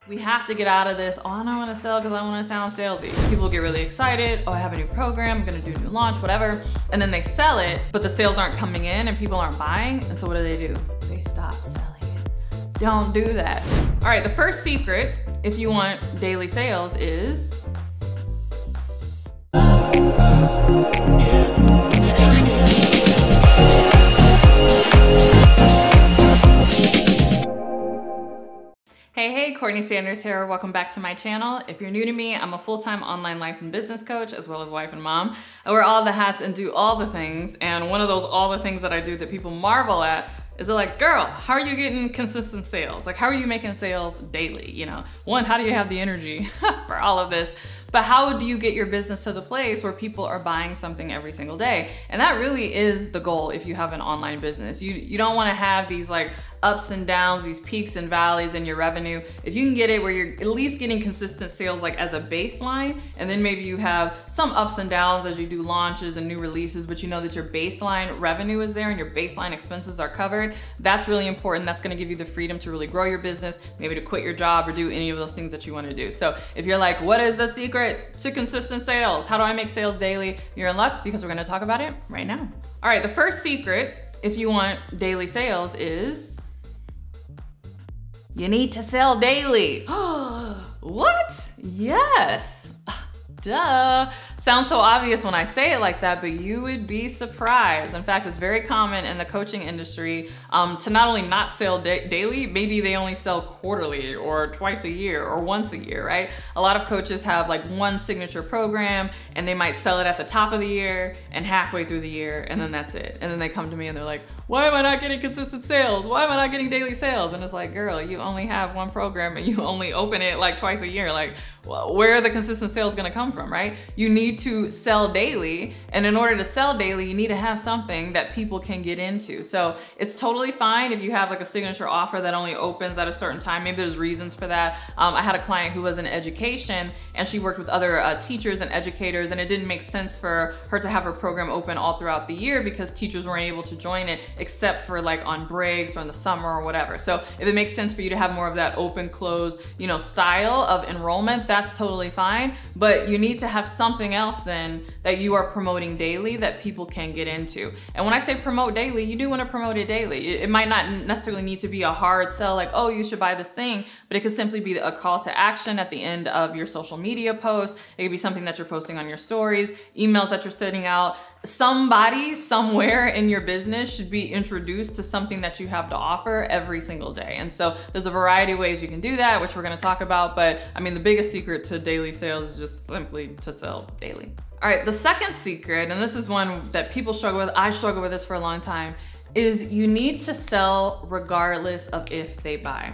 We have to get out of this, oh, I don't want to sell because I want to sound salesy. People get really excited, oh, I have a new program, I'm gonna do a new launch, whatever. And then they sell it, but the sales aren't coming in and people aren't buying. And so what do? They stop selling it. Don't do that. All right, the first secret, if you want daily sales, is Hey, Courtney Sanders here. Welcome back to my channel. If you're new to me, I'm a full-time online life and business coach, as well as wife and mom. I wear all the hats and do all the things. And one of those all the things that I do that people marvel at is they're like, girl, how are you getting consistent sales? Like, how are you making sales daily? You know, one, how do you have the energy for all of this? But how do you get your business to the place where people are buying something every single day? And that really is the goal if you have an online business. You don't want to have these like ups and downs, these peaks and valleys in your revenue. If you can get it where you're at least getting consistent sales like as a baseline, and then maybe you have some ups and downs as you do launches and new releases, but you know that your baseline revenue is there and your baseline expenses are covered, that's really important. That's going to give you the freedom to really grow your business, maybe to quit your job or do any of those things that you want to do. So if you're like, what is the secret to consistent sales? How do I make sales daily? You're in luck because we're going to talk about it right now. All right, the first secret, if you want daily sales, is you need to sell daily. What? Yes. Duh. Sounds so obvious when I say it like that, but you would be surprised. In fact, it's very common in the coaching industry to not only not sell daily, maybe they only sell quarterly or twice a year or once a year, right? A lot of coaches have like one signature program and they might sell it at the top of the year and halfway through the year, and then that's it. And then they come to me and they're like, why am I not getting consistent sales? Why am I not getting daily sales? And it's like, girl, you only have one program and you only open it like twice a year. Like, well, where are the consistent sales gonna come from, right? You need to sell daily. And in order to sell daily, you need to have something that people can get into. So it's totally fine if you have like a signature offer that only opens at a certain time. Maybe there's reasons for that. I had a client who was in education and she worked with other teachers and educators, and it didn't make sense for her to have her program open all throughout the year because teachers weren't able to join it except for like on breaks or in the summer or whatever. So if it makes sense for you to have more of that open close, you know, style of enrollment, that's totally fine. But you need to have something else then that you are promoting daily that people can get into. And when I say promote daily, you do want to promote it daily. It might not necessarily need to be a hard sell like, oh, you should buy this thing, but it could simply be a call to action at the end of your social media post. It could be something that you're posting on your stories, emails that you're sending out. Somebody somewhere in your business should be introduced to something that you have to offer every single day. And so there's a variety of ways you can do that, which we're going to talk about. But I mean, the biggest secret to daily sales is just simply to sell daily. All right, the second secret, and this is one that people struggle with, I struggle with this for a long time, is you need to sell regardless of if they buy.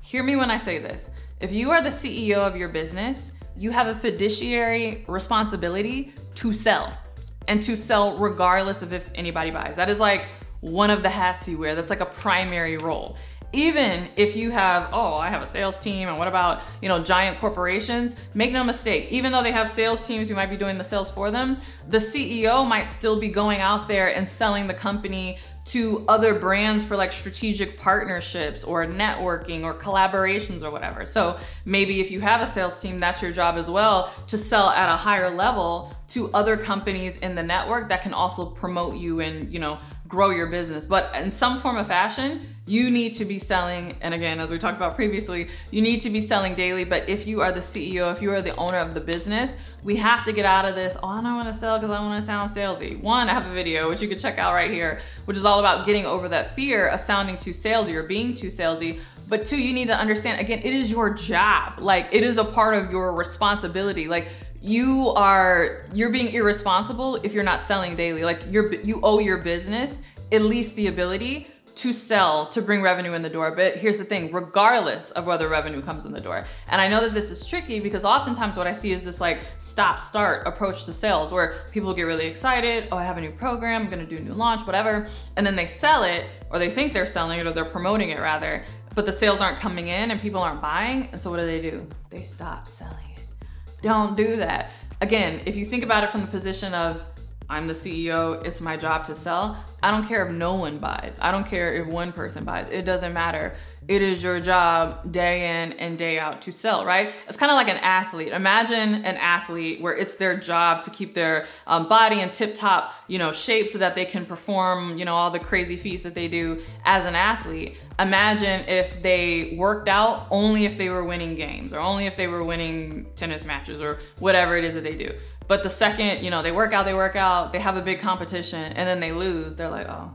Hear me when I say this. If you are the CEO of your business, you have a fiduciary responsibility to sell. And to sell regardless of if anybody buys. That is like one of the hats you wear. That's like a primary role. Even if you have, oh, I have a sales team, and what about, you know, giant corporations? Make no mistake, even though they have sales teams, you might be doing the sales for them, the CEO might still be going out there and selling the company to other brands for like strategic partnerships or networking or collaborations or whatever. So maybe if you have a sales team, that's your job as well, to sell at a higher level to other companies in the network that can also promote you and, you know, grow your business. But in some form of fashion, you need to be selling, and again, as we talked about previously, you need to be selling daily. But if you are the CEO, if you are the owner of the business, we have to get out of this, oh, I don't want to sell because I want to sound salesy. One, I have a video, which you can check out right here, which is all about getting over that fear of sounding too salesy or being too salesy. But two, you need to understand, again, it is your job. Like, it is a part of your responsibility. Like, you're being irresponsible if you're not selling daily. Like, you owe your business at least the ability to sell, to bring revenue in the door. But here's the thing, regardless of whether revenue comes in the door. And I know that this is tricky because oftentimes what I see is this like stop-start approach to sales where people get really excited, oh, I have a new program, I'm gonna do a new launch, whatever. And then they sell it, or they think they're selling it, or they're promoting it rather, but the sales aren't coming in and people aren't buying. And so what do? They stop selling it. Don't do that. Again, if you think about it from the position of, I'm the CEO, it's my job to sell. I don't care if no one buys. I don't care if one person buys. It doesn't matter. it is your job day in and day out to sell, right? It's kind of like an athlete. Imagine an athlete where it's their job to keep their body in tip-top, shape so that they can perform, all the crazy feats that they do as an athlete. Imagine if they worked out only if they were winning games or only if they were winning tennis matches or whatever it is that they do. But the second, they work out, they have a big competition, and then they lose, they're like, oh,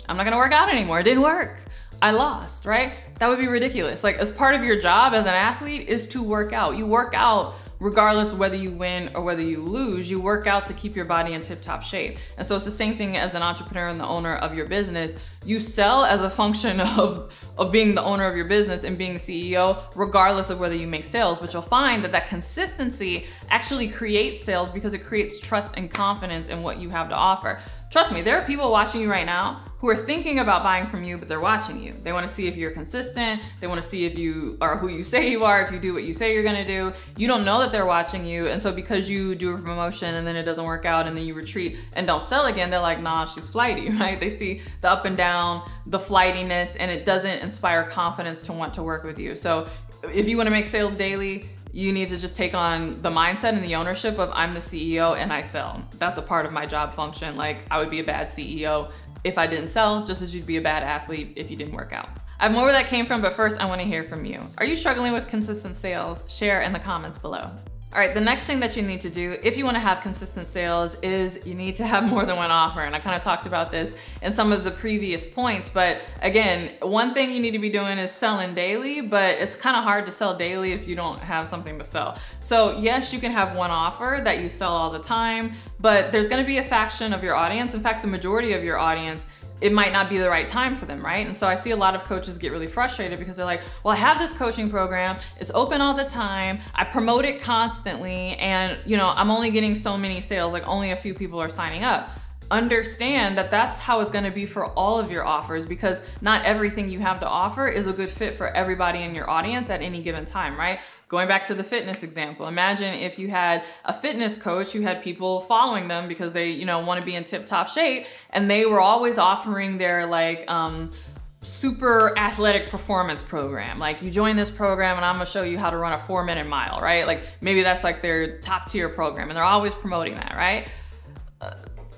I'm not gonna work out anymore. It didn't work. I lost, right? That would be ridiculous. Like, as part of your job as an athlete is to work out. You work out regardless of whether you win or whether you lose. You work out to keep your body in tip-top shape. And so it's the same thing as an entrepreneur and the owner of your business. You sell as a function of being the owner of your business and being the CEO, regardless of whether you make sales. But you'll find that consistency actually creates sales because it creates trust and confidence in what you have to offer. Trust me, there are people watching you right now who are thinking about buying from you, but they're watching you. They want to see if you're consistent. They want to see if you are who you say you are, if you do what you say you're going to do. You don't know that they're watching you. And so because you do a promotion and then it doesn't work out and then you retreat and don't sell again, they're like, nah, she's flighty, right? They see the up and down, the flightiness, and it doesn't inspire confidence to want to work with you. So if you want to make sales daily, you need to just take on the mindset and the ownership of I'm the CEO and I sell. That's a part of my job function. Like, I would be a bad CEO if I didn't sell, just as you'd be a bad athlete if you didn't work out. I have more where that came from, but first I want to hear from you. Are you struggling with consistent sales? Share in the comments below. All right, the next thing that you need to do if you want to have consistent sales is you need to have more than one offer. And I kind of talked about this in some of the previous points, but again, one thing you need to be doing is selling daily, but it's kind of hard to sell daily if you don't have something to sell. So yes, you can have one offer that you sell all the time, but there's going to be a faction of your audience. In fact, the majority of your audience, it might not be the right time for them, right? And so I see a lot of coaches get really frustrated because they're like, well, I have this coaching program, it's open all the time, I promote it constantly, and I'm only getting so many sales, like only a few people are signing up. Understand that that's how it's going to be for all of your offers, because not everything you have to offer is a good fit for everybody in your audience at any given time, right? Going back to the fitness example, imagine if you had a fitness coach who had people following them because they, want to be in tip-top shape, and they were always offering their super athletic performance program. Like, you join this program and I'm gonna show you how to run a 4-minute mile, right? Like, maybe that's like their top tier program and they're always promoting that, right?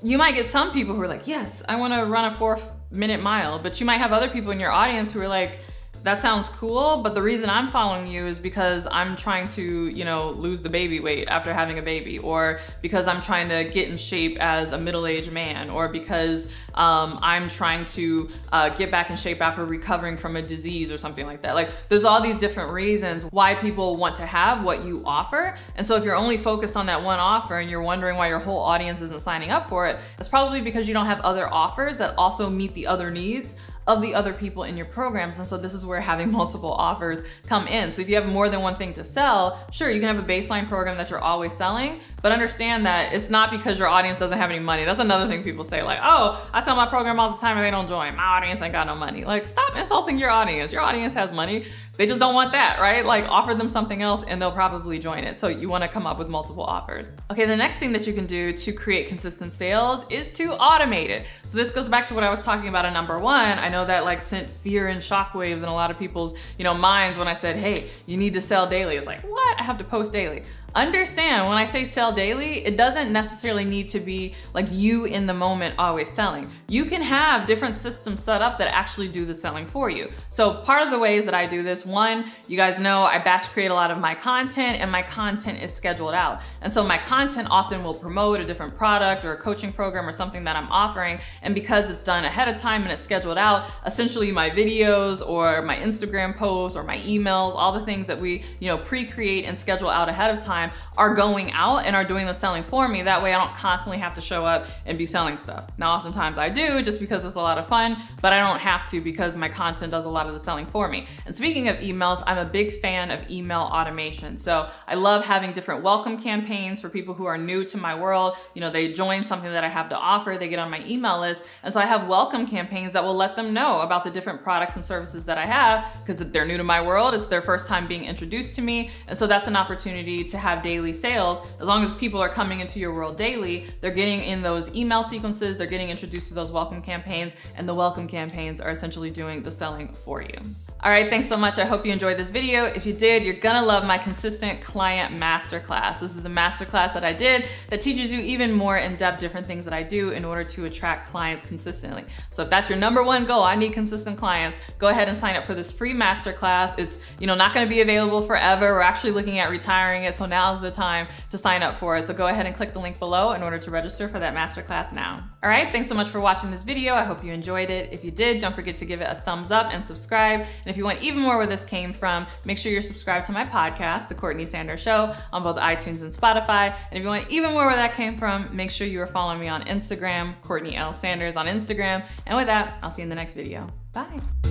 You might get some people who are like, yes, I want to run a 4-minute mile, but you might have other people in your audience who are like, that sounds cool, but the reason I'm following you is because I'm trying to, lose the baby weight after having a baby, or because I'm trying to get in shape as a middle-aged man, or because I'm trying to get back in shape after recovering from a disease or something like that. Like, there's all these different reasons why people want to have what you offer. And so if you're only focused on that one offer and you're wondering why your whole audience isn't signing up for it, it's probably because you don't have other offers that also meet the other needs of the other people in your programs. And so this is where having multiple offers come in. So if you have more than one thing to sell, sure, you can have a baseline program that you're always selling, but understand that it's not because your audience doesn't have any money. That's another thing people say, like, oh, I sell my program all the time and they don't join. My audience ain't got no money. Like, stop insulting your audience. Your audience has money. They just don't want that, right? Like, offer them something else and they'll probably join it. So you want to come up with multiple offers. Okay, the next thing that you can do to create consistent sales is to automate it. So this goes back to what I was talking about in number 1. I know that sent fear and shockwaves in a lot of people's, minds when I said, hey, you need to sell daily. It's like, what? I have to post daily. Understand, when I say sell daily, it doesn't necessarily need to be like you in the moment always selling. You can have different systems set up that actually do the selling for you. So part of the ways that I do this, one, you guys know I batch create a lot of my content, and my content is scheduled out. And so my content often will promote a different product or a coaching program or something that I'm offering. And because it's done ahead of time and it's scheduled out, essentially my videos or my Instagram posts or my emails, all the things that we, pre-create and schedule out ahead of time are going out and are doing the selling for me. That way I don't constantly have to show up and be selling stuff. Now, oftentimes I do just because it's a lot of fun, but I don't have to because my content does a lot of the selling for me. And speaking of emails, I'm a big fan of email automation. So I love having different welcome campaigns for people who are new to my world. They join something that I have to offer, they get on my email list. And so I have welcome campaigns that will let them know about the different products and services that I have, because they're new to my world. It's their first time being introduced to me. And so that's an opportunity to have daily sales. As long as people are coming into your world daily, they're getting in those email sequences, they're getting introduced to those welcome campaigns, and the welcome campaigns are essentially doing the selling for you. All right, thanks so much. I hope you enjoyed this video. If you did, you're gonna love my Consistent Client Masterclass. This is a masterclass that I did that teaches you even more in-depth different things that I do in order to attract clients consistently. So if that's your #1 goal, I need consistent clients, go ahead and sign up for this free masterclass. It's not gonna be available forever. We're actually looking at retiring it, so now's the time to sign up for it. So go ahead and click the link below in order to register for that masterclass now. All right, thanks so much for watching this video. I hope you enjoyed it. If you did, don't forget to give it a thumbs up and subscribe. And if you want even more where this came from, make sure you're subscribed to my podcast, The Courtney Sanders Show, on both iTunes and Spotify. And if you want even more where that came from, make sure you are following me on Instagram, CourtneyLSanders on Instagram. And with that, I'll see you in the next video. Bye.